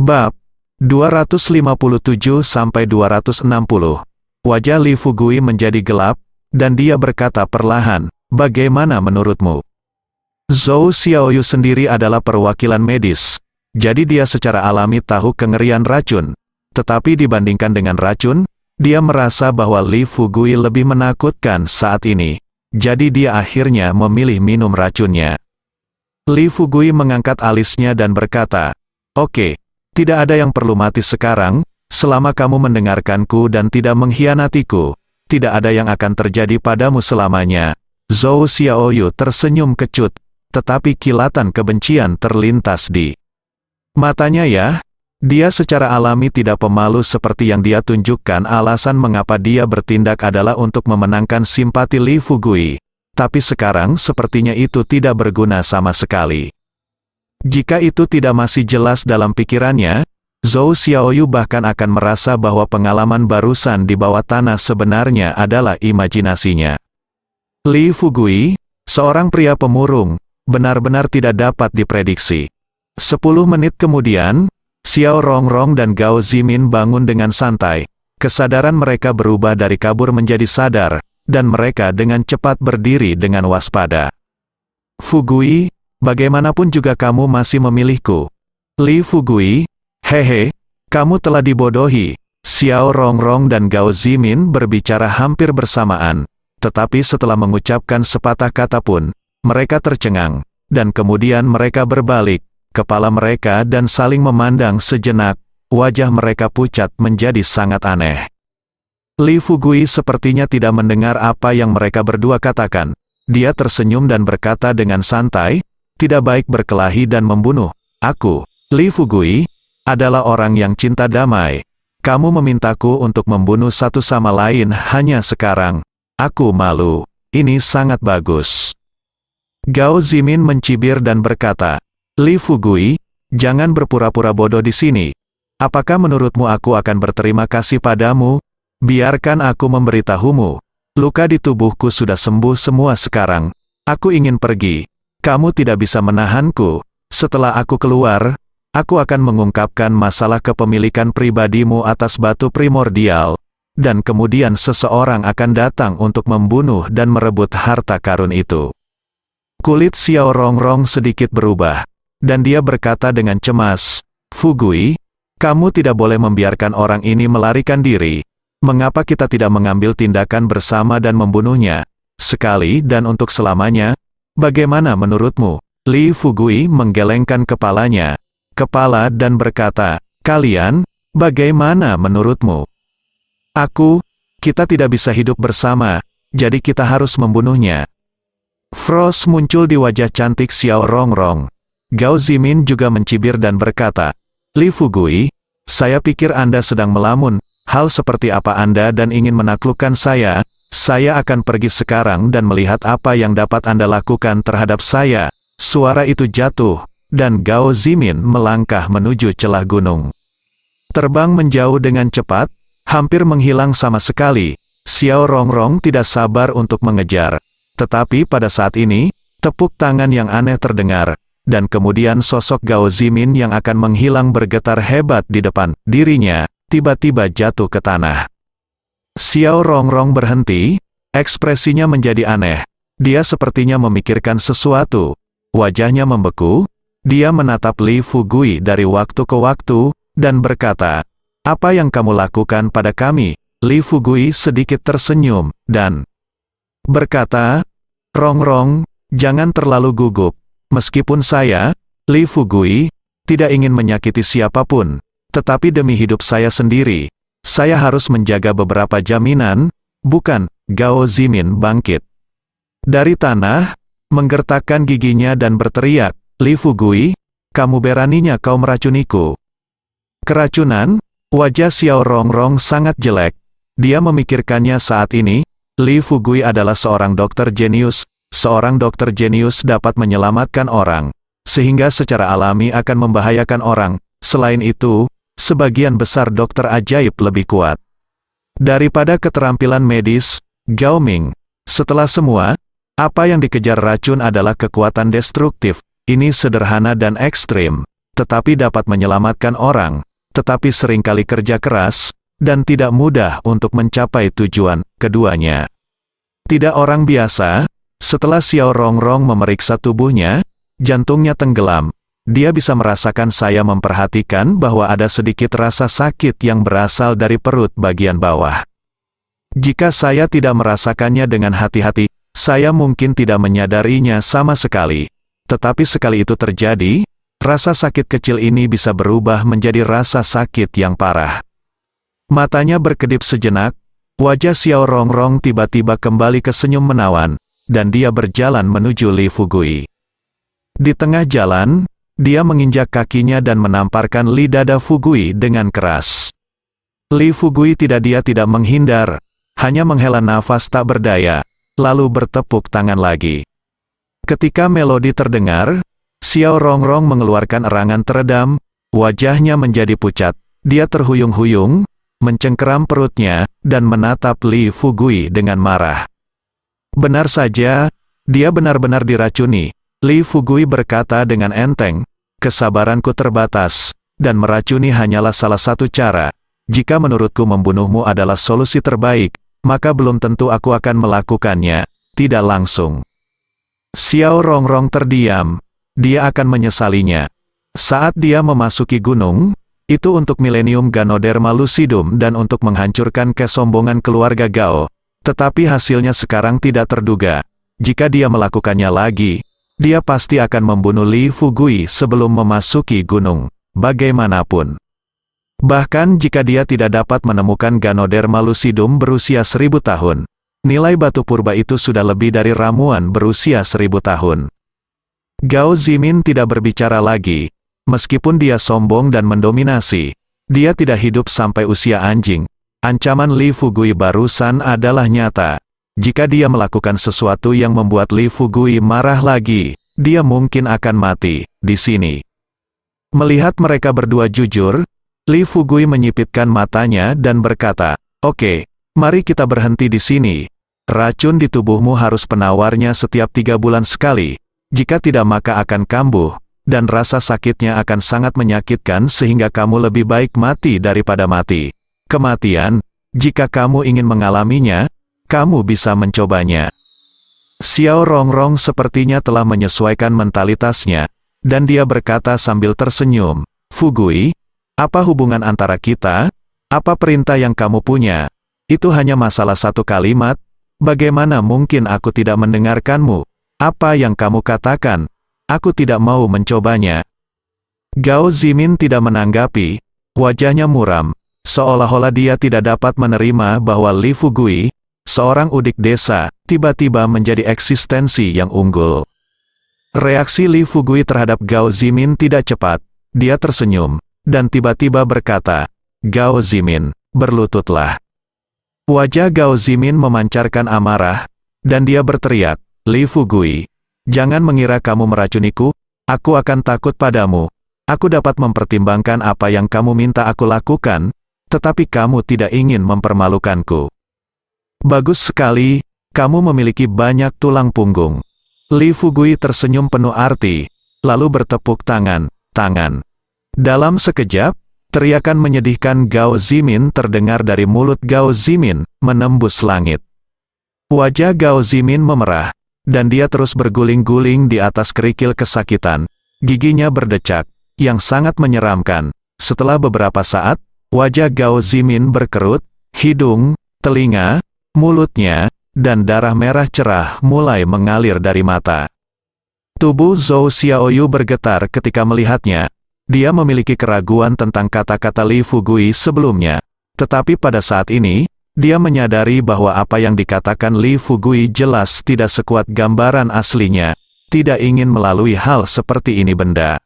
Bab 257-260. Wajah Li Fugui menjadi gelap, dan dia berkata perlahan, "Bagaimana menurutmu?" Zhou Xiaoyu sendiri adalah perwakilan medis, jadi dia secara alami tahu kengerian racun. Tetapi dibandingkan dengan racun, dia merasa bahwa Li Fugui lebih menakutkan saat ini. Jadi dia akhirnya memilih minum racunnya. Li Fugui mengangkat alisnya dan berkata, "Oke. Tidak ada yang perlu mati sekarang, selama kamu mendengarkanku dan tidak mengkhianatiku. Tidak ada yang akan terjadi padamu selamanya." Zhou Xiaoyu tersenyum kecut, tetapi kilatan kebencian terlintas di matanya ya. Dia secara alami tidak pemalu seperti yang dia tunjukkan. Alasan mengapa dia bertindak adalah untuk memenangkan simpati Li Fugui. Tapi sekarang sepertinya itu tidak berguna sama sekali. Jika itu tidak masih jelas dalam pikirannya, Zhou Xiaoyu bahkan akan merasa bahwa pengalaman barusan di bawah tanah sebenarnya adalah imajinasinya. Li Fugui, seorang pria pemurung, benar-benar tidak dapat diprediksi. 10 menit kemudian, Xiao Rongrong dan Gao Zimin bangun dengan santai. Kesadaran mereka berubah dari kabur menjadi sadar, dan mereka dengan cepat berdiri dengan waspada. "Fugui, bagaimanapun juga kamu masih memilihku." Li Fugui, "Hehe, kamu telah dibodohi." Xiao Rongrong dan Gao Zimin berbicara hampir bersamaan, tetapi setelah mengucapkan sepatah kata pun, mereka tercengang, dan kemudian mereka berbalik kepala mereka dan saling memandang sejenak. Wajah mereka pucat menjadi sangat aneh. Li Fugui sepertinya tidak mendengar apa yang mereka berdua katakan. Dia tersenyum dan berkata dengan santai, "Tidak baik berkelahi dan membunuh. Aku, Li Fugui, adalah orang yang cinta damai. Kamu memintaku untuk membunuh satu sama lain hanya sekarang. Aku malu. Ini sangat bagus." Gao Zimin mencibir dan berkata, "Li Fugui, jangan berpura-pura bodoh di sini. Apakah menurutmu aku akan berterima kasih padamu? Biarkan aku memberitahumu. Luka di tubuhku sudah sembuh semua sekarang. Aku ingin pergi. Kamu tidak bisa menahanku. Setelah aku keluar, aku akan mengungkapkan masalah kepemilikan pribadimu atas batu primordial. Dan kemudian seseorang akan datang untuk membunuh dan merebut harta karun itu." Kulit Xiao Rongrong sedikit berubah, dan dia berkata dengan cemas, "Fugui, kamu tidak boleh membiarkan orang ini melarikan diri. Mengapa kita tidak mengambil tindakan bersama dan membunuhnya, sekali dan untuk selamanya? Bagaimana menurutmu?" Li Fugui menggelengkan kepala dan berkata, "Kalian, bagaimana menurutmu? Kita tidak bisa hidup bersama, jadi kita harus membunuhnya." Frost muncul di wajah cantik Xiao Rongrong. Gao Zimin juga mencibir dan berkata, "Li Fugui, saya pikir Anda sedang melamun. Hal seperti apa Anda dan ingin menaklukkan saya? Saya akan pergi sekarang dan melihat apa yang dapat Anda lakukan terhadap saya." Suara itu jatuh, dan Gao Zimin melangkah menuju celah gunung. Terbang menjauh dengan cepat, hampir menghilang sama sekali. Xiao Rongrong tidak sabar untuk mengejar. Tetapi pada saat ini, tepuk tangan yang aneh terdengar, dan kemudian sosok Gao Zimin yang akan menghilang bergetar hebat di depan dirinya, tiba-tiba jatuh ke tanah. Xiao Rongrong berhenti, ekspresinya menjadi aneh. Dia sepertinya memikirkan sesuatu. Wajahnya membeku. Dia menatap Li Fugui dari waktu ke waktu, dan berkata, "Apa yang kamu lakukan pada kami?" Li Fugui sedikit tersenyum, dan berkata, "Rongrong, jangan terlalu gugup. Meskipun saya, Li Fugui, tidak ingin menyakiti siapapun, tetapi demi hidup saya sendiri, saya harus menjaga beberapa jaminan, bukan?" Gao Zimin bangkit dari tanah, menggertakkan giginya dan berteriak, "Li Fugui, kamu beraninya kau meracuniku?" Keracunan? Wajah Xiao Rongrong sangat jelek. Dia memikirkannya saat ini. Li Fugui adalah seorang dokter jenius. Seorang dokter jenius dapat menyelamatkan orang, sehingga secara alami akan membahayakan orang. Selain itu, sebagian besar dokter ajaib lebih kuat daripada keterampilan medis. Gao Ming, setelah semua, apa yang dikejar racun adalah kekuatan destruktif. Ini sederhana dan ekstrim. tetapi dapat menyelamatkan orang, tetapi seringkali kerja keras, dan tidak mudah untuk mencapai tujuan keduanya. Tidak orang biasa. Setelah Xiao Rongrong memeriksa tubuhnya, jantungnya tenggelam. Dia bisa merasakan saya memperhatikan bahwa ada sedikit rasa sakit yang berasal dari perut bagian bawah. Jika saya tidak merasakannya dengan hati-hati, saya mungkin tidak menyadarinya sama sekali. Tetapi sekali itu terjadi, rasa sakit kecil ini bisa berubah menjadi rasa sakit yang parah. Matanya berkedip sejenak, wajah Xiao Rongrong tiba-tiba kembali ke senyum menawan, dan dia berjalan menuju Li Fugui. Di tengah jalan, dia menginjak kakinya dan menamparkan li dada Fugui dengan keras. Li Fugui tidak menghindar, hanya menghela nafas tak berdaya, lalu bertepuk tangan lagi. Ketika melodi terdengar, Xiao Rongrong mengeluarkan erangan teredam, wajahnya menjadi pucat, dia terhuyung-huyung, mencengkeram perutnya, dan menatap Li Fugui dengan marah. Benar saja, dia benar-benar diracuni. Li Fugui berkata dengan enteng, kesabaranku terbatas, dan meracuni hanyalah salah satu cara. Jika menurutku membunuhmu adalah solusi terbaik, maka belum tentu aku akan melakukannya, tidak langsung. Xiao Rongrong terdiam, dia akan menyesalinya. Saat dia memasuki gunung, itu untuk Millennium Ganoderma Lucidum dan untuk menghancurkan kesombongan keluarga Gao, tetapi hasilnya sekarang tidak terduga. Jika dia melakukannya lagi, dia pasti akan membunuh Li Fugui sebelum memasuki gunung, bagaimanapun. Bahkan jika dia tidak dapat menemukan Ganoderma Lucidum berusia 1000 tahun, nilai batu purba itu sudah lebih dari ramuan berusia 1000 tahun. Gao Zimin tidak berbicara lagi, meskipun dia sombong dan mendominasi, dia tidak hidup sampai usia anjing. Ancaman Li Fugui barusan adalah nyata. Jika dia melakukan sesuatu yang membuat Li Fugui marah lagi, dia mungkin akan mati di sini. Melihat mereka berdua jujur, Li Fugui menyipitkan matanya dan berkata, "Oke, mari kita berhenti di sini. Racun di tubuhmu harus penawarnya setiap 3 bulan sekali. Jika tidak maka akan kambuh, dan rasa sakitnya akan sangat menyakitkan sehingga kamu lebih baik mati daripada mati. Kematian, jika kamu ingin mengalaminya, kamu bisa mencobanya." Xiao Rongrong sepertinya telah menyesuaikan mentalitasnya, dan dia berkata sambil tersenyum, "Fugui, apa hubungan antara kita? Apa perintah yang kamu punya? Itu hanya masalah satu kalimat. Bagaimana mungkin aku tidak mendengarkanmu? Apa yang kamu katakan? Aku tidak mau mencobanya." Gao Zimin tidak menanggapi, wajahnya muram, seolah-olah dia tidak dapat menerima bahwa Li Fugui, seorang udik desa, tiba-tiba menjadi eksistensi yang unggul. Reaksi Li Fugui terhadap Gao Zimin tidak cepat, dia tersenyum, dan tiba-tiba berkata, "Gao Zimin, berlututlah." Wajah Gao Zimin memancarkan amarah, dan dia berteriak, "Li Fugui, jangan mengira kamu meracuniku, aku akan takut padamu. Aku dapat mempertimbangkan apa yang kamu minta aku lakukan, tetapi kamu tidak ingin mempermalukanku. Bagus sekali, kamu memiliki banyak tulang punggung." Li Fugui tersenyum penuh arti, lalu bertepuk tangan. Dalam sekejap, teriakan menyedihkan Gao Zimin terdengar dari mulut Gao Zimin, menembus langit. Wajah Gao Zimin memerah, dan dia terus berguling-guling di atas kerikil kesakitan. Giginya berdecak, yang sangat menyeramkan. Setelah beberapa saat, wajah Gao Zimin berkerut, hidung, telinga, mulutnya, dan darah merah cerah mulai mengalir dari mata. Tubuh Zhou Xiaoyu bergetar ketika melihatnya. Dia memiliki keraguan tentang kata-kata Li Fugui sebelumnya. Tetapi pada saat ini, dia menyadari bahwa apa yang dikatakan Li Fugui jelas tidak sekuat gambaran aslinya. Tidak ingin melalui hal seperti ini benda.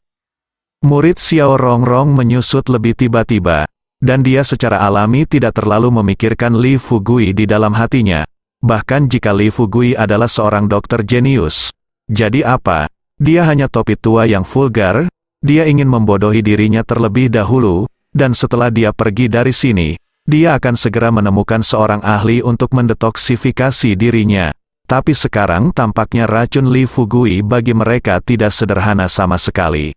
Murid Xiao Rongrong menyusut lebih tiba-tiba, dan dia secara alami tidak terlalu memikirkan Li Fugui di dalam hatinya. Bahkan jika Li Fugui adalah seorang dokter jenius, jadi apa? Dia hanya topi tua yang vulgar. Dia ingin membodohi dirinya terlebih dahulu, dan setelah dia pergi dari sini, dia akan segera menemukan seorang ahli untuk mendetoksifikasi dirinya. Tapi sekarang tampaknya racun Li Fugui bagi mereka tidak sederhana sama sekali.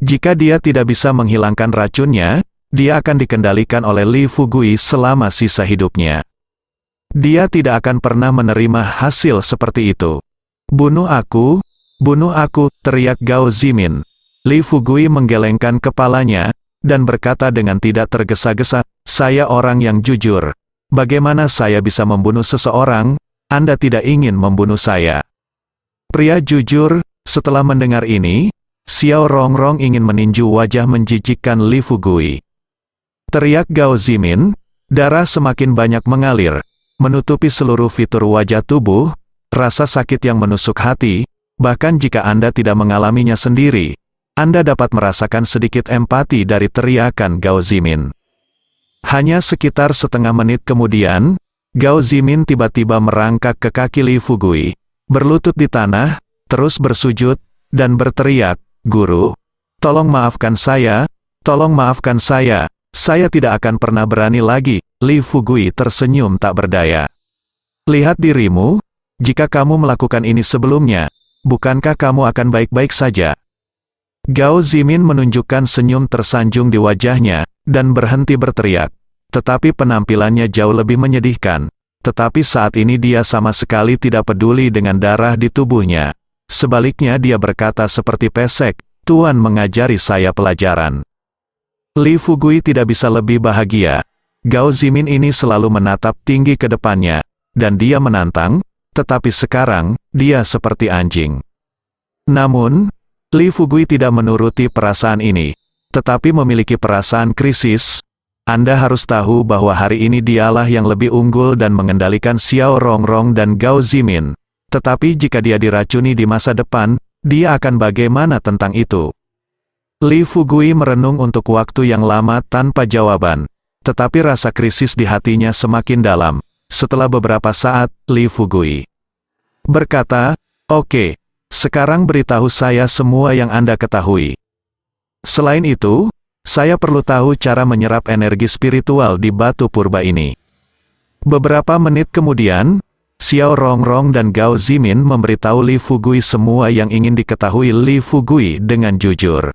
Jika dia tidak bisa menghilangkan racunnya, dia akan dikendalikan oleh Li Fugui selama sisa hidupnya. Dia tidak akan pernah menerima hasil seperti itu. Bunuh aku, teriak Gao Zimin. Li Fugui menggelengkan kepalanya, dan berkata dengan tidak tergesa-gesa, saya orang yang jujur. Bagaimana saya bisa membunuh seseorang? Anda tidak ingin membunuh saya. Pria jujur. Setelah mendengar ini, Xiao Rongrong ingin meninju wajah menjijikkan Li Fugui. Teriak Gao Zimin, darah semakin banyak mengalir, menutupi seluruh fitur wajah tubuh, rasa sakit yang menusuk hati, bahkan jika Anda tidak mengalaminya sendiri, Anda dapat merasakan sedikit empati dari teriakan Gao Zimin. Hanya sekitar setengah menit kemudian, Gao Zimin tiba-tiba merangkak ke kaki Li Fugui, berlutut di tanah, terus bersujud, dan berteriak, Guru, tolong maafkan saya, saya tidak akan pernah berani lagi. Li Fugui tersenyum tak berdaya. Lihat dirimu, jika kamu melakukan ini sebelumnya, bukankah kamu akan baik-baik saja? Gao Zimin menunjukkan senyum tersanjung di wajahnya, dan berhenti berteriak. Tetapi penampilannya jauh lebih menyedihkan. Tetapi saat ini dia sama sekali tidak peduli dengan darah di tubuhnya. Sebaliknya dia berkata seperti pesek, Tuan mengajari saya pelajaran. Li Fugui tidak bisa lebih bahagia. Gao Zimin ini selalu menatap tinggi ke depannya, dan dia menantang, tetapi sekarang, dia seperti anjing. Namun, Li Fugui tidak menuruti perasaan ini, tetapi memiliki perasaan krisis. Anda harus tahu bahwa hari ini dialah yang lebih unggul dan mengendalikan Xiao Rongrong dan Gao Zimin. Tetapi jika dia diracuni di masa depan, dia akan bagaimana tentang itu? Li Fugui merenung untuk waktu yang lama tanpa jawaban. Tetapi rasa krisis di hatinya semakin dalam. Setelah beberapa saat, Li Fugui berkata, Oke, sekarang beritahu saya semua yang Anda ketahui. Selain itu, saya perlu tahu cara menyerap energi spiritual di batu purba ini. Beberapa menit kemudian, Xiao Rongrong dan Gao Zimin memberitahu Li Fugui semua yang ingin diketahui Li Fugui dengan jujur.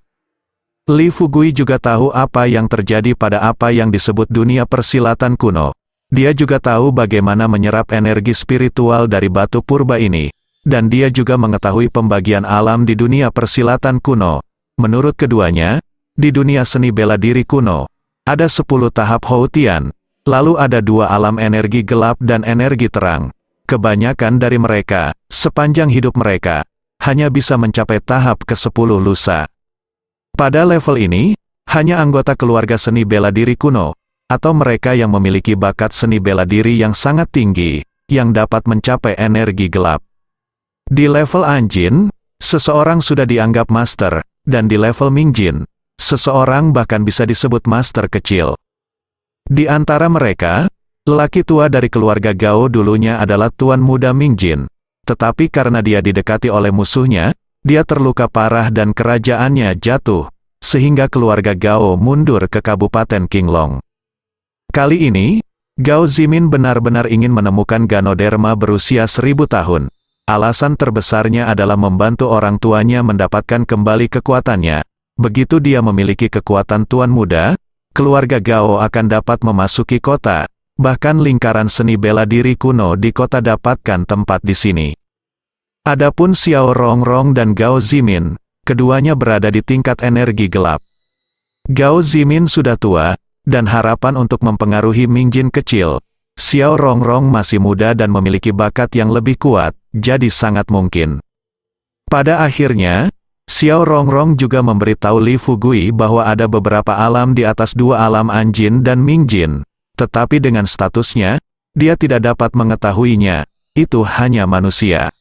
Li Fugui juga tahu apa yang terjadi pada apa yang disebut dunia persilatan kuno. Dia juga tahu bagaimana menyerap energi spiritual dari batu purba ini. Dan dia juga mengetahui pembagian alam di dunia persilatan kuno. Menurut keduanya, di dunia seni bela diri kuno, ada 10 tahap Houtian, lalu ada 2 alam energi gelap dan energi terang. Kebanyakan dari mereka, sepanjang hidup mereka, hanya bisa mencapai tahap ke-10 lusa. Pada level ini, hanya anggota keluarga seni bela diri kuno, atau mereka yang memiliki bakat seni bela diri yang sangat tinggi, yang dapat mencapai energi gelap. Di level Anjin, seseorang sudah dianggap master, dan di level Mingjin, seseorang bahkan bisa disebut master kecil. Di antara mereka, lelaki tua dari keluarga Gao dulunya adalah Tuan Muda Mingjin. Tetapi karena dia didekati oleh musuhnya, dia terluka parah dan kerajaannya jatuh, sehingga keluarga Gao mundur ke Kabupaten Qinglong. Kali ini, Gao Zimin benar-benar ingin menemukan Ganoderma berusia 1000 tahun. Alasan terbesarnya adalah membantu orang tuanya mendapatkan kembali kekuatannya. Begitu dia memiliki kekuatan Tuan Muda, keluarga Gao akan dapat memasuki kota. Bahkan lingkaran seni bela diri kuno di kota dapatkan tempat di sini. Adapun Xiao Rongrong dan Gao Zimin, keduanya berada di tingkat energi gelap. Gao Zimin sudah tua, dan harapan untuk mempengaruhi Mingjin kecil. Xiao Rongrong masih muda dan memiliki bakat yang lebih kuat, jadi sangat mungkin. Pada akhirnya, Xiao Rongrong juga memberitahu Li Fugui bahwa ada beberapa alam di atas 2 alam Anjin dan Mingjin. Tetapi dengan statusnya, dia tidak dapat mengetahuinya, itu hanya manusia.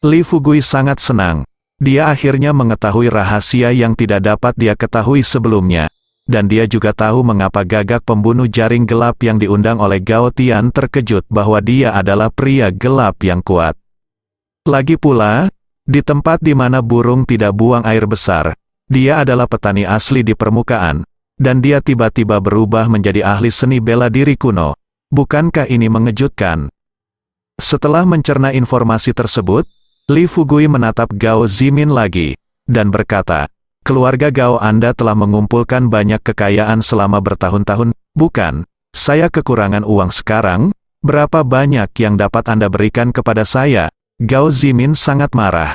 Li Fugui sangat senang, dia akhirnya mengetahui rahasia yang tidak dapat dia ketahui sebelumnya, dan dia juga tahu mengapa gagak pembunuh jaring gelap yang diundang oleh Gao Tian terkejut bahwa dia adalah pria gelap yang kuat. Lagi pula, di tempat di mana burung tidak buang air besar, dia adalah petani asli di permukaan. Dan dia tiba-tiba berubah menjadi ahli seni bela diri kuno. Bukankah ini mengejutkan? Setelah mencerna informasi tersebut, Li Fugui menatap Gao Zimin lagi, dan berkata, keluarga Gao Anda telah mengumpulkan banyak kekayaan selama bertahun-tahun, bukan? Saya kekurangan uang sekarang, berapa banyak yang dapat Anda berikan kepada saya? Gao Zimin sangat marah.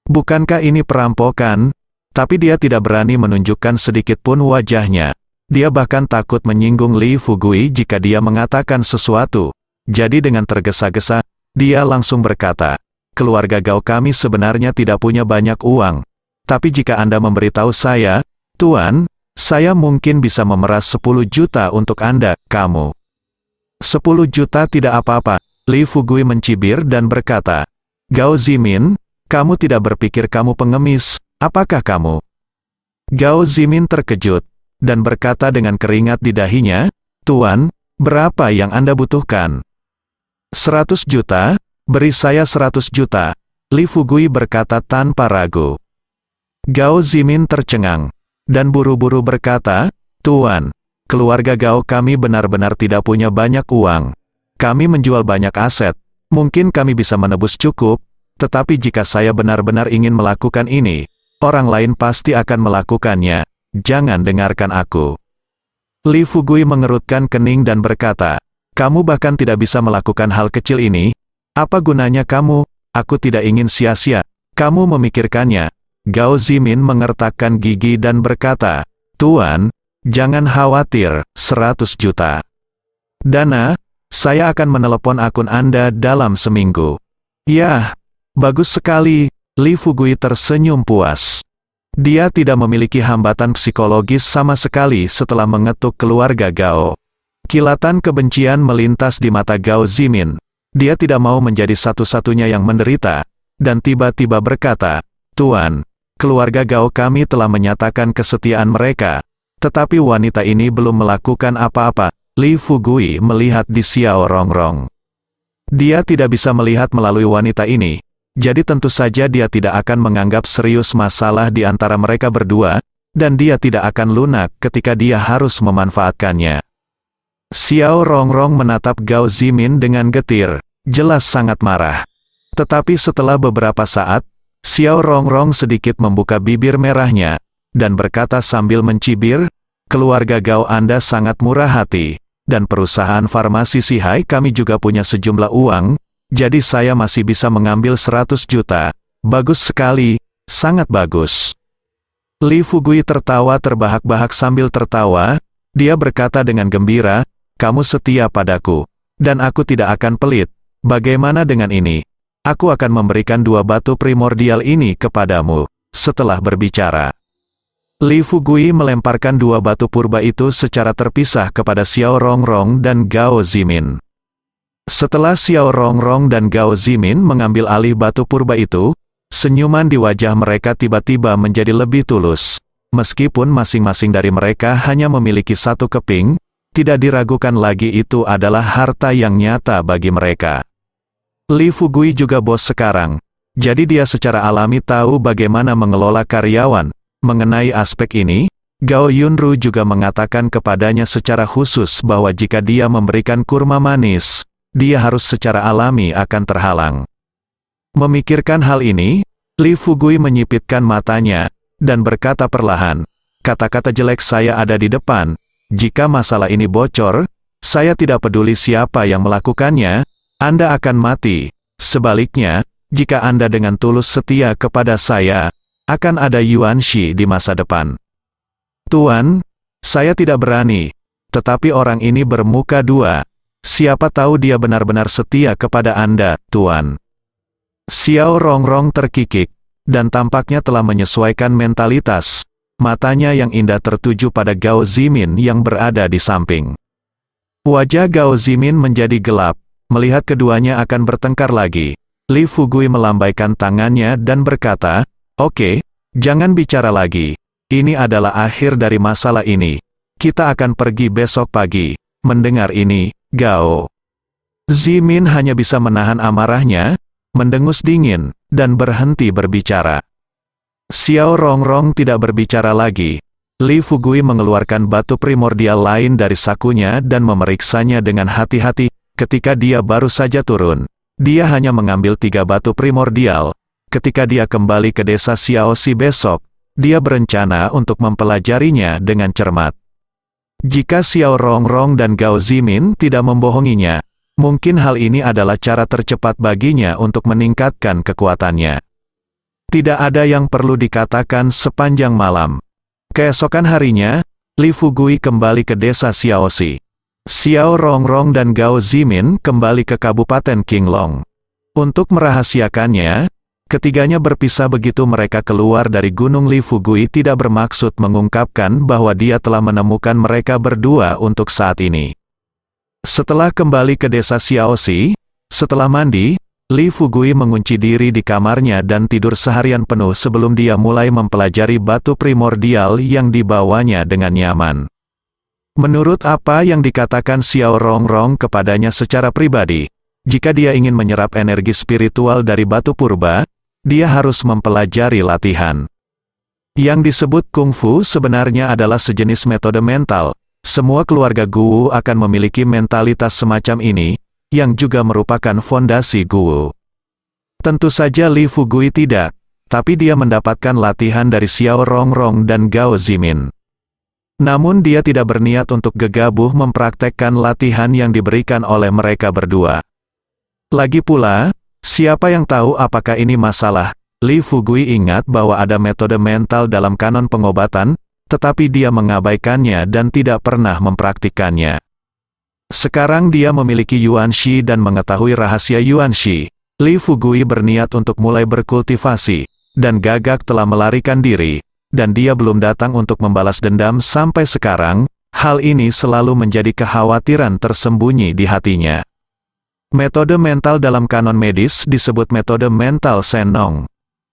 Bukankah ini perampokan? Tapi dia tidak berani menunjukkan sedikit pun wajahnya. Dia bahkan takut menyinggung Li Fugui jika dia mengatakan sesuatu. Jadi dengan tergesa-gesa, dia langsung berkata, keluarga Gao kami sebenarnya tidak punya banyak uang. Tapi jika Anda memberitahu saya, Tuan, saya mungkin bisa memeras 10 juta untuk Anda, kamu. 10 juta tidak apa-apa, Li Fugui mencibir dan berkata, Gao Zimin, kamu tidak berpikir kamu pengemis, apakah kamu? Gao Zimin terkejut, dan berkata dengan keringat di dahinya, Tuan, berapa yang Anda butuhkan? 100 juta, beri saya 100 juta, Li Fugui berkata tanpa ragu. Gao Zimin tercengang, dan buru-buru berkata, Tuan, keluarga Gao kami benar-benar tidak punya banyak uang. Kami menjual banyak aset, mungkin kami bisa menebus cukup, tetapi jika saya benar-benar ingin melakukan ini, orang lain pasti akan melakukannya, jangan dengarkan aku. Li Fugui mengerutkan kening dan berkata, kamu bahkan tidak bisa melakukan hal kecil ini, apa gunanya kamu? Aku tidak ingin sia-sia, kamu memikirkannya. Gao Zimin mengertakkan gigi dan berkata, Tuan, jangan khawatir, 100 juta. Dana, saya akan menelepon akun Anda dalam seminggu. Yah, bagus sekali, Li Fugui tersenyum puas. Dia tidak memiliki hambatan psikologis sama sekali setelah mengetuk keluarga Gao. Kilatan kebencian melintas di mata Gao Zimin. Dia tidak mau menjadi satu-satunya yang menderita, dan tiba-tiba berkata, Tuan, keluarga Gao kami telah menyatakan kesetiaan mereka, tetapi wanita ini belum melakukan apa-apa. Li Fugui melihat di Xiao Rongrong. Dia tidak bisa melihat melalui wanita ini, jadi tentu saja dia tidak akan menganggap serius masalah di antara mereka berdua, dan dia tidak akan lunak ketika dia harus memanfaatkannya. Xiao Rongrong menatap Gao Zimin dengan getir, jelas sangat marah. Tetapi setelah beberapa saat, Xiao Rongrong sedikit membuka bibir merahnya, dan berkata sambil mencibir, keluarga Gao Anda sangat murah hati, dan perusahaan farmasi Sihai kami juga punya sejumlah uang, jadi saya masih bisa mengambil 100 juta. Bagus sekali, sangat bagus. Li Fugui tertawa terbahak-bahak sambil tertawa, dia berkata dengan gembira, kamu setia padaku, dan aku tidak akan pelit. Bagaimana dengan ini? Aku akan memberikan 2 batu primordial ini kepadamu. Setelah berbicara, Li Fugui melemparkan 2 batu purba itu secara terpisah kepada Xiao Rongrong dan Gao Zimin. Setelah Xiao Rongrong dan Gao Zimin mengambil alih batu purba itu, senyuman di wajah mereka tiba-tiba menjadi lebih tulus. Meskipun masing-masing dari mereka hanya memiliki 1 keping, tidak diragukan lagi itu adalah harta yang nyata bagi mereka. Li Fugui juga bos sekarang, jadi dia secara alami tahu bagaimana mengelola karyawan. Mengenai aspek ini, Gao Yunru juga mengatakan kepadanya secara khusus bahwa jika dia memberikan kurma manis, dia harus secara alami akan terhalang. Memikirkan hal ini, Li Fugui menyipitkan matanya, dan berkata perlahan, kata-kata jelek saya ada di depan, jika masalah ini bocor, saya tidak peduli siapa yang melakukannya, Anda akan mati. Sebaliknya, jika Anda dengan tulus setia kepada saya, akan ada Yuan Shi di masa depan. Tuan, saya tidak berani, tetapi orang ini bermuka 2. Siapa tahu dia benar-benar setia kepada Anda, Tuan. Xiao Rongrong terkikik, dan tampaknya telah menyesuaikan mentalitas. Matanya yang indah tertuju pada Gao Zimin yang berada di samping. Wajah Gao Zimin menjadi gelap, melihat keduanya akan bertengkar lagi. Li Fugui melambaikan tangannya dan berkata, oke, jangan bicara lagi. Ini adalah akhir dari masalah ini. Kita akan pergi besok pagi. Mendengar ini, Gao Zimin hanya bisa menahan amarahnya, mendengus dingin, dan berhenti berbicara. Xiao Rongrong tidak berbicara lagi. Li Fugui mengeluarkan batu primordial lain dari sakunya dan memeriksanya dengan hati-hati. Ketika dia baru saja turun, dia hanya mengambil 3 batu primordial. Ketika dia kembali ke desa Xiaoxi besok, dia berencana untuk mempelajarinya dengan cermat. Jika Xiao Rongrong dan Gao Zimin tidak membohonginya, mungkin hal ini adalah cara tercepat baginya untuk meningkatkan kekuatannya. Tidak ada yang perlu dikatakan sepanjang malam. Keesokan harinya, Li Fugui kembali ke desa Xiaoxi. Xiao Rongrong dan Gao Zimin kembali ke Kabupaten Qinglong. Untuk merahasiakannya, ketiganya berpisah begitu mereka keluar dari gunung. Li Fugui tidak bermaksud mengungkapkan bahwa dia telah menemukan mereka berdua untuk saat ini. Setelah kembali ke desa Xiaoxi, setelah mandi, Li Fugui mengunci diri di kamarnya dan tidur seharian penuh sebelum dia mulai mempelajari batu primordial yang dibawanya dengan nyaman. Menurut apa yang dikatakan Xiao Rongrong kepadanya secara pribadi, jika dia ingin menyerap energi spiritual dari batu purba, dia harus mempelajari latihan. Yang disebut kungfu sebenarnya adalah sejenis metode mental. Semua keluarga Guwu akan memiliki mentalitas semacam ini, yang juga merupakan fondasi Guwu. Tentu saja Li Fugui tidak, tapi dia mendapatkan latihan dari Xiao Rongrong dan Gao Zimin. Namun dia tidak berniat untuk gegabah mempraktekkan latihan yang diberikan oleh mereka berdua. Lagi pula, siapa yang tahu apakah ini masalah? Li Fugui ingat bahwa ada metode mental dalam kanon pengobatan, tetapi dia mengabaikannya dan tidak pernah mempraktikannya. Sekarang dia memiliki Yuanxi dan mengetahui rahasia Yuanxi. Li Fugui berniat untuk mulai berkultivasi, dan gagak telah melarikan diri, dan dia belum datang untuk membalas dendam sampai sekarang. Hal ini selalu menjadi kekhawatiran tersembunyi di hatinya. Metode mental dalam kanon medis disebut metode mental Sennong.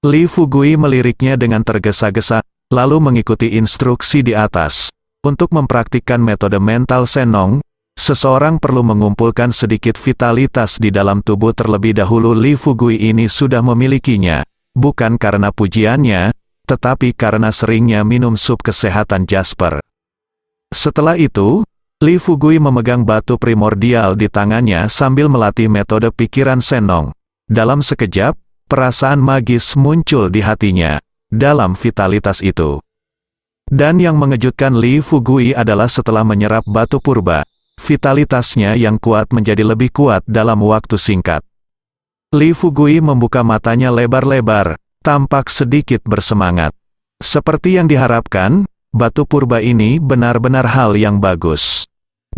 Li Fugui meliriknya dengan tergesa-gesa, lalu mengikuti instruksi di atas. Untuk mempraktikkan metode mental Sennong, seseorang perlu mengumpulkan sedikit vitalitas di dalam tubuh terlebih dahulu. Li Fugui ini sudah memilikinya, bukan karena pujiannya, tetapi karena seringnya minum sup kesehatan Jasper. Setelah itu, Li Fugui memegang batu primordial di tangannya sambil melatih metode pikiran Sennong. Dalam sekejap, perasaan magis muncul di hatinya, dalam vitalitas itu. Dan yang mengejutkan Li Fugui adalah setelah menyerap batu purba, vitalitasnya yang kuat menjadi lebih kuat dalam waktu singkat. Li Fugui membuka matanya lebar-lebar, tampak sedikit bersemangat. Seperti yang diharapkan, batu purba ini benar-benar hal yang bagus.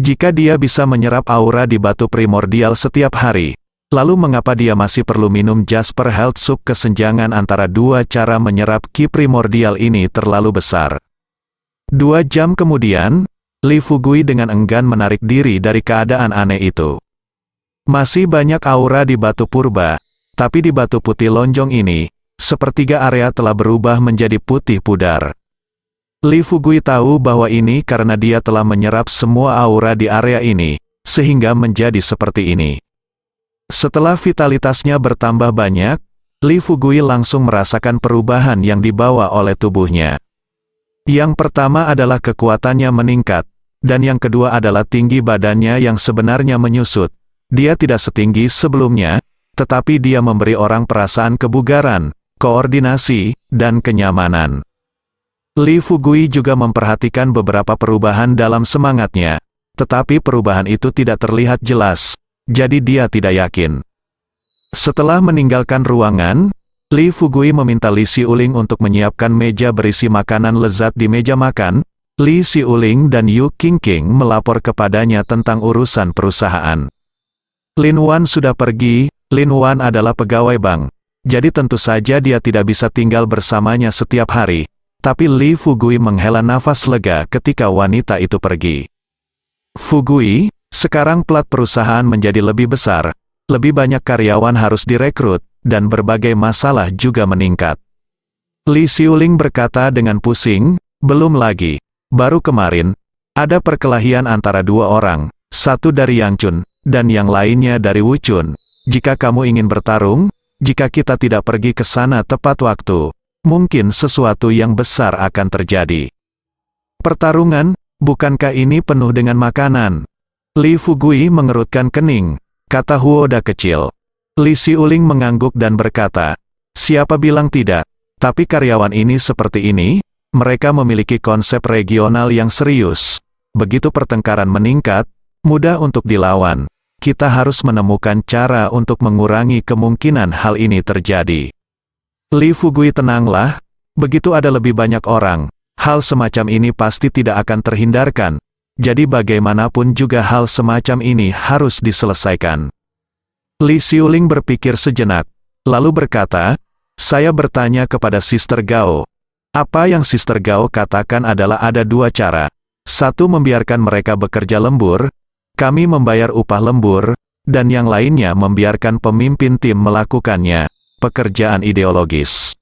Jika dia bisa menyerap aura di batu primordial setiap hari, lalu mengapa dia masih perlu minum Jasper Health Soup? Kesenjangan antara dua cara menyerap ki primordial ini terlalu besar. 2 jam kemudian, Li Fugui dengan enggan menarik diri dari keadaan aneh itu. Masih banyak aura di batu purba, tapi di batu putih lonjong ini, sepertiga area telah berubah menjadi putih pudar. Li Fugui tahu bahwa ini karena dia telah menyerap semua aura di area ini, sehingga menjadi seperti ini. Setelah vitalitasnya bertambah banyak, Li Fugui langsung merasakan perubahan yang dibawa oleh tubuhnya. Yang pertama adalah kekuatannya meningkat, dan yang kedua adalah tinggi badannya yang sebenarnya menyusut. Dia tidak setinggi sebelumnya, tetapi dia memberi orang perasaan kebugaran, koordinasi, dan kenyamanan. Li Fugui juga memperhatikan beberapa perubahan dalam semangatnya, tetapi perubahan itu tidak terlihat jelas, jadi dia tidak yakin. Setelah meninggalkan ruangan, Li Fugui meminta Li Xiuling untuk menyiapkan meja berisi makanan lezat di meja makan. Li Xiuling dan Yu Qingqing melapor kepadanya tentang urusan perusahaan. Lin Wan sudah pergi. Lin Wan adalah pegawai bank, jadi tentu saja dia tidak bisa tinggal bersamanya setiap hari. Tapi Li Fugui menghela nafas lega ketika wanita itu pergi. Fugui, sekarang plat perusahaan menjadi lebih besar, lebih banyak karyawan harus direkrut, dan berbagai masalah juga meningkat. Li Xiuling berkata dengan pusing, belum lagi, baru kemarin, ada perkelahian antara 2 orang, satu dari Yang Chun, dan yang lainnya dari Wu Chun. Jika kamu ingin bertarung, jika kita tidak pergi ke sana tepat waktu, mungkin sesuatu yang besar akan terjadi. Pertarungan, bukankah ini penuh dengan makanan? Li Fugui mengerutkan kening, kata Huoda kecil. Li Xiuling mengangguk dan berkata, siapa bilang tidak? Tapi karyawan ini seperti ini, mereka memiliki konsep regional yang serius. Begitu pertengkaran meningkat, mudah untuk dilawan. Kita harus menemukan cara untuk mengurangi kemungkinan hal ini terjadi. Li Fugui, tenanglah, begitu ada lebih banyak orang, hal semacam ini pasti tidak akan terhindarkan. Jadi bagaimanapun juga hal semacam ini harus diselesaikan. Li Xiuling berpikir sejenak, lalu berkata, saya bertanya kepada Sister Gao. Apa yang Sister Gao katakan adalah ada dua cara. Satu, membiarkan mereka bekerja lembur, kami membayar upah lembur, dan yang lainnya membiarkan pemimpin tim melakukannya, pekerjaan ideologis.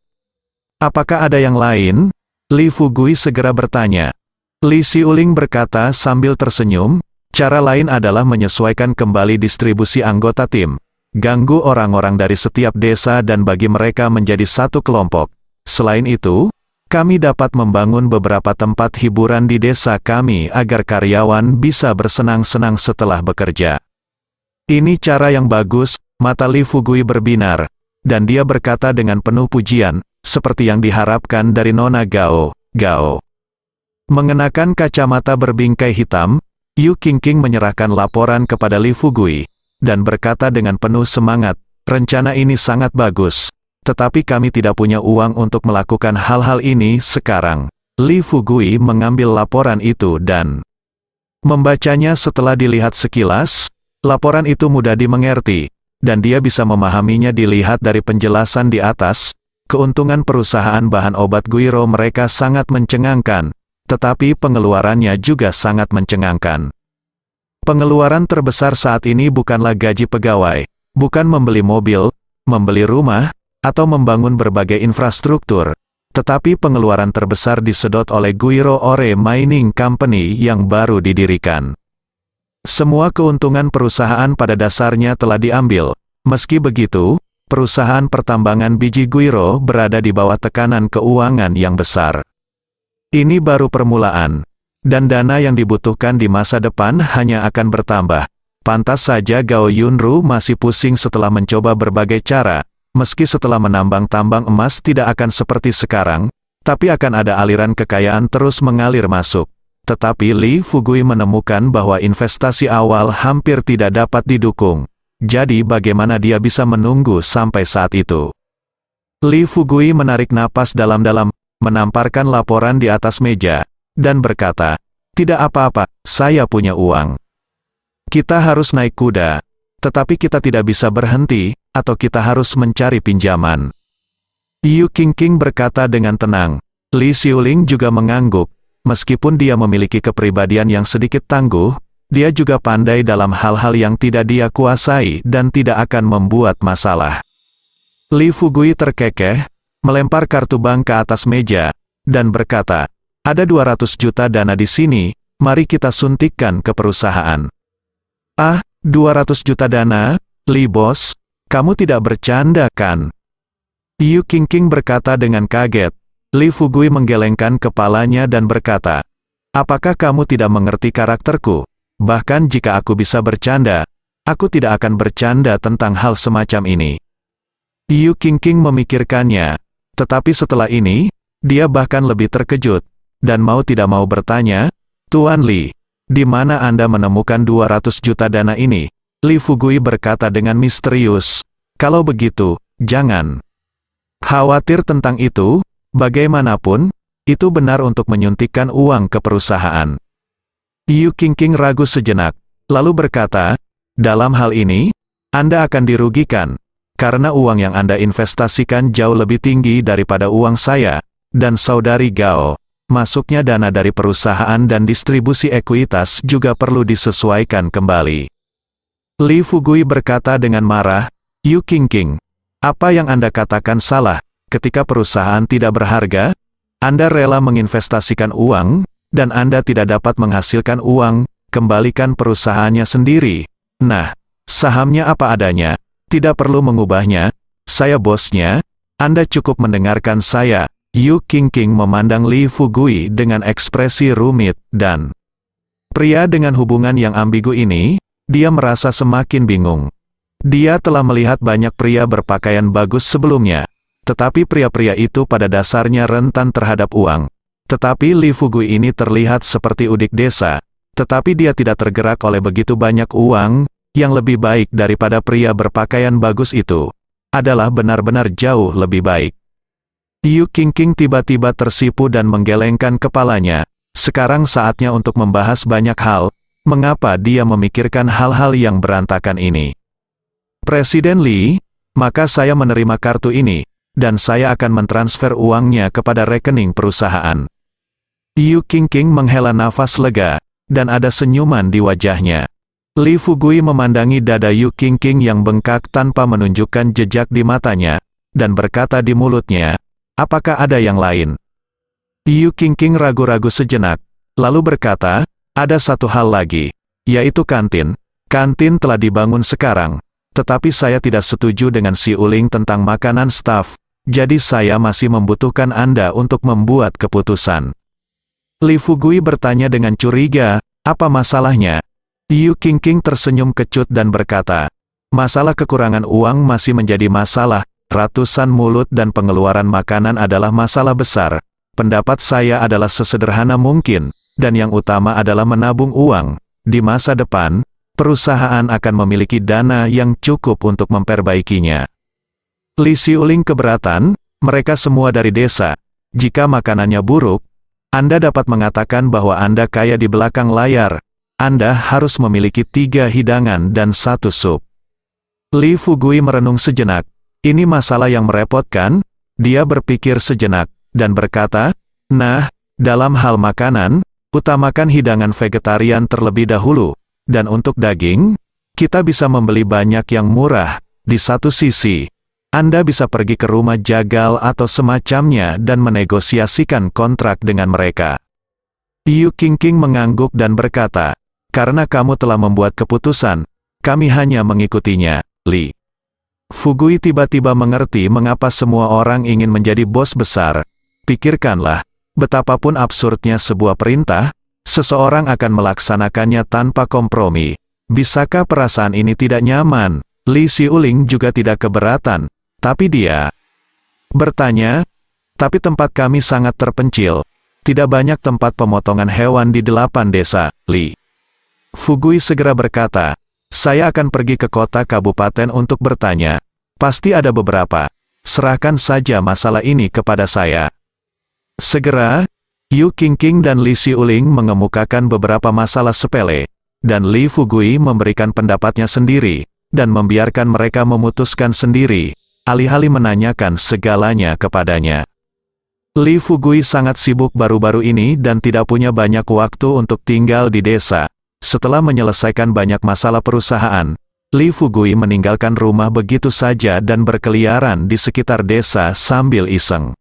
Apakah ada yang lain? Li Fugui segera bertanya. Li Xiuling berkata sambil tersenyum, cara lain adalah menyesuaikan kembali distribusi anggota tim. Ganggu orang-orang dari setiap desa dan bagi mereka menjadi satu kelompok. Selain itu, kami dapat membangun beberapa tempat hiburan di desa kami agar karyawan bisa bersenang-senang setelah bekerja. Ini cara yang bagus, mata Li Fugui berbinar, dan dia berkata dengan penuh pujian, seperti yang diharapkan dari Nona Gao. Mengenakan kacamata berbingkai hitam, Yu Qingqing menyerahkan laporan kepada Li Fugui, dan berkata dengan penuh semangat, rencana ini sangat bagus, tetapi kami tidak punya uang untuk melakukan hal-hal ini sekarang. Li Fugui mengambil laporan itu dan membacanya. Setelah dilihat sekilas, laporan itu mudah dimengerti, dan dia bisa memahaminya dilihat dari penjelasan di atas. Keuntungan perusahaan bahan obat Guiro mereka sangat mencengangkan, tetapi pengeluarannya juga sangat mencengangkan. Pengeluaran terbesar saat ini bukanlah gaji pegawai, bukan membeli mobil, membeli rumah, atau membangun berbagai infrastruktur, tetapi pengeluaran terbesar disedot oleh Guiro Ore Mining Company yang baru didirikan. Semua keuntungan perusahaan pada dasarnya telah diambil. Meski begitu, perusahaan pertambangan biji Guiro berada di bawah tekanan keuangan yang besar. Ini baru permulaan, dan dana yang dibutuhkan di masa depan hanya akan bertambah. Pantas saja Gao Yunru masih pusing setelah mencoba berbagai cara, meski setelah menambang tambang emas tidak akan seperti sekarang, tapi akan ada aliran kekayaan terus mengalir masuk. Tetapi Li Fugui menemukan bahwa investasi awal hampir tidak dapat didukung. Jadi bagaimana dia bisa menunggu sampai saat itu? Li Fugui menarik napas dalam-dalam, menamparkan laporan di atas meja, dan berkata, tidak apa-apa, saya punya uang. Kita harus naik kuda, tetapi kita tidak bisa berhenti, atau kita harus mencari pinjaman. Yu Qingqing berkata dengan tenang. Li Xiuling juga mengangguk, meskipun dia memiliki kepribadian yang sedikit tangguh, dia juga pandai dalam hal-hal yang tidak dia kuasai dan tidak akan membuat masalah. Li Fugui terkekeh, melempar kartu bank ke atas meja, dan berkata, ada 200 juta dana di sini, mari kita suntikkan ke perusahaan. Ah, 200 juta dana, Li Bos, kamu tidak bercanda kan? Yu Qingqing berkata dengan kaget. Li Fugui menggelengkan kepalanya dan berkata, apakah kamu tidak mengerti karakterku? Bahkan jika aku bisa bercanda, aku tidak akan bercanda tentang hal semacam ini. Yu Qingqing memikirkannya, tetapi setelah ini, dia bahkan lebih terkejut, dan mau tidak mau bertanya, Tuan Li, di mana Anda menemukan 200 juta dana ini? Li Fugui berkata dengan misterius, kalau begitu, jangan khawatir tentang itu, bagaimanapun, itu benar untuk menyuntikkan uang ke perusahaan. Yu Qingqing ragu sejenak, lalu berkata, dalam hal ini, Anda akan dirugikan, karena uang yang Anda investasikan jauh lebih tinggi daripada uang saya, dan saudari Gao. Masuknya dana dari perusahaan dan distribusi ekuitas juga perlu disesuaikan kembali. Li Fugui berkata dengan marah, Yu Qingqing, apa yang Anda katakan salah, ketika perusahaan tidak berharga, Anda rela menginvestasikan uang, dan Anda tidak dapat menghasilkan uang, kembalikan perusahaannya sendiri. Nah, sahamnya apa adanya, tidak perlu mengubahnya, saya bosnya, Anda cukup mendengarkan saya. Yu Qingqing memandang Li Fugui dengan ekspresi rumit, dan pria dengan hubungan yang ambigu ini, dia merasa semakin bingung. Dia telah melihat banyak pria berpakaian bagus sebelumnya, Tetapi pria-pria itu pada dasarnya rentan terhadap uang. Tetapi Li Fugui ini terlihat seperti udik desa, tetapi dia tidak tergerak oleh begitu banyak uang. Yang lebih baik daripada pria berpakaian bagus itu adalah benar-benar jauh lebih baik. Yu Qingqing tiba-tiba tersipu dan menggelengkan kepalanya. Sekarang saatnya untuk membahas banyak hal. Mengapa dia memikirkan hal-hal yang berantakan ini? Presiden Li, maka saya menerima kartu ini, dan saya akan mentransfer uangnya kepada rekening perusahaan. Yu Qingqing menghela nafas lega, dan ada senyuman di wajahnya. Li Fugui memandangi dada Yu Qingqing yang bengkak tanpa menunjukkan jejak di matanya, dan berkata di mulutnya, apakah ada yang lain? Yu Qingqing ragu-ragu sejenak, lalu berkata, ada satu hal lagi, yaitu kantin. Kantin telah dibangun sekarang, tetapi saya tidak setuju dengan si Uling tentang makanan staf, jadi saya masih membutuhkan Anda untuk membuat keputusan. Li Fugui bertanya dengan curiga, apa masalahnya? Yu Qingqing tersenyum kecut dan berkata, masalah kekurangan uang masih menjadi masalah, ratusan mulut dan pengeluaran makanan adalah masalah besar. Pendapat saya adalah sesederhana mungkin, dan yang utama adalah menabung uang. Di masa depan, perusahaan akan memiliki dana yang cukup untuk memperbaikinya. Li Xiuling keberatan, mereka semua dari desa. Jika makanannya buruk, Anda dapat mengatakan bahwa Anda kaya di belakang layar. Anda harus memiliki 3 hidangan dan 1 sup. Li Fugui merenung sejenak. Ini masalah yang merepotkan. Dia berpikir sejenak, dan berkata, nah, dalam hal makanan, utamakan hidangan vegetarian terlebih dahulu. Dan untuk daging, kita bisa membeli banyak yang murah. Di satu sisi, Anda bisa pergi ke rumah jagal atau semacamnya dan menegosiasikan kontrak dengan mereka. Yu Qingqing mengangguk dan berkata, karena kamu telah membuat keputusan, kami hanya mengikutinya, Li. Fugui tiba-tiba mengerti mengapa semua orang ingin menjadi bos besar. Pikirkanlah, betapapun absurdnya sebuah perintah, seseorang akan melaksanakannya tanpa kompromi. Bisakah perasaan ini tidak nyaman? Li Xiuling juga tidak keberatan, tapi dia bertanya, tapi tempat kami sangat terpencil. Tidak banyak tempat pemotongan hewan di 8 desa, Li. Fugui segera berkata, saya akan pergi ke kota kabupaten untuk bertanya. Pasti ada beberapa. Serahkan saja masalah ini kepada saya. Segera, Yu Qingqing dan Li Xiuling mengemukakan beberapa masalah sepele, dan Li Fugui memberikan pendapatnya sendiri, dan membiarkan mereka memutuskan sendiri, alih-alih menanyakan segalanya kepadanya. Li Fugui sangat sibuk baru-baru ini dan tidak punya banyak waktu untuk tinggal di desa. Setelah menyelesaikan banyak masalah perusahaan, Li Fugui meninggalkan rumah begitu saja dan berkeliaran di sekitar desa sambil iseng.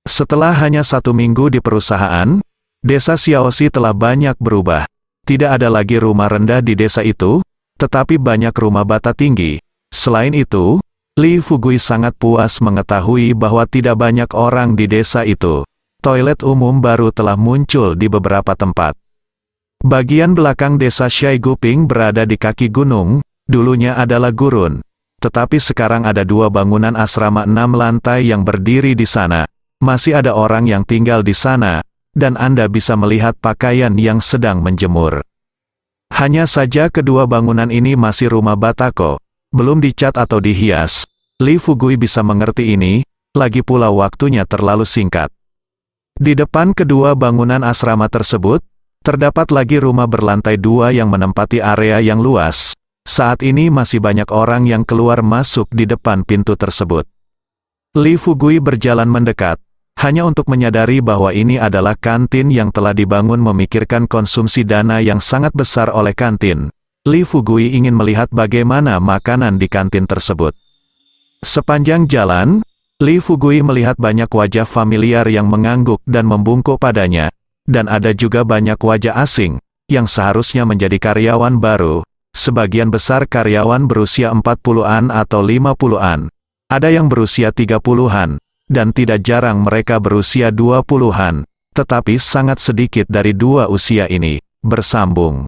Setelah hanya 1 minggu di perusahaan, desa Xiaoxi telah banyak berubah. Tidak ada lagi rumah rendah di desa itu, tetapi banyak rumah bata tinggi. Selain itu, Li Fugui sangat puas mengetahui bahwa tidak banyak orang di desa itu. Toilet umum baru telah muncul di beberapa tempat. Bagian belakang desa Shaiguping berada di kaki gunung, dulunya adalah gurun. Tetapi sekarang ada 2 bangunan asrama 6 lantai yang berdiri di sana. Masih ada orang yang tinggal di sana, dan Anda bisa melihat pakaian yang sedang menjemur. Hanya saja kedua bangunan ini masih rumah batako, belum dicat atau dihias. Li Fugui bisa mengerti ini, lagi pula waktunya terlalu singkat. Di depan kedua bangunan asrama tersebut, terdapat lagi rumah berlantai 2 yang menempati area yang luas. Saat ini masih banyak orang yang keluar masuk di depan pintu tersebut. Li Fugui berjalan mendekat, hanya untuk menyadari bahwa ini adalah kantin yang telah dibangun memikirkan konsumsi dana yang sangat besar oleh kantin. Li Fugui ingin melihat bagaimana makanan di kantin tersebut. Sepanjang jalan, Li Fugui melihat banyak wajah familiar yang mengangguk dan membungkuk padanya. Dan ada juga banyak wajah asing, yang seharusnya menjadi karyawan baru. Sebagian besar karyawan berusia 40-an atau 50-an. Ada yang berusia 30-an, dan tidak jarang mereka berusia 20-an. Tetapi sangat sedikit dari 2 usia ini bersambung.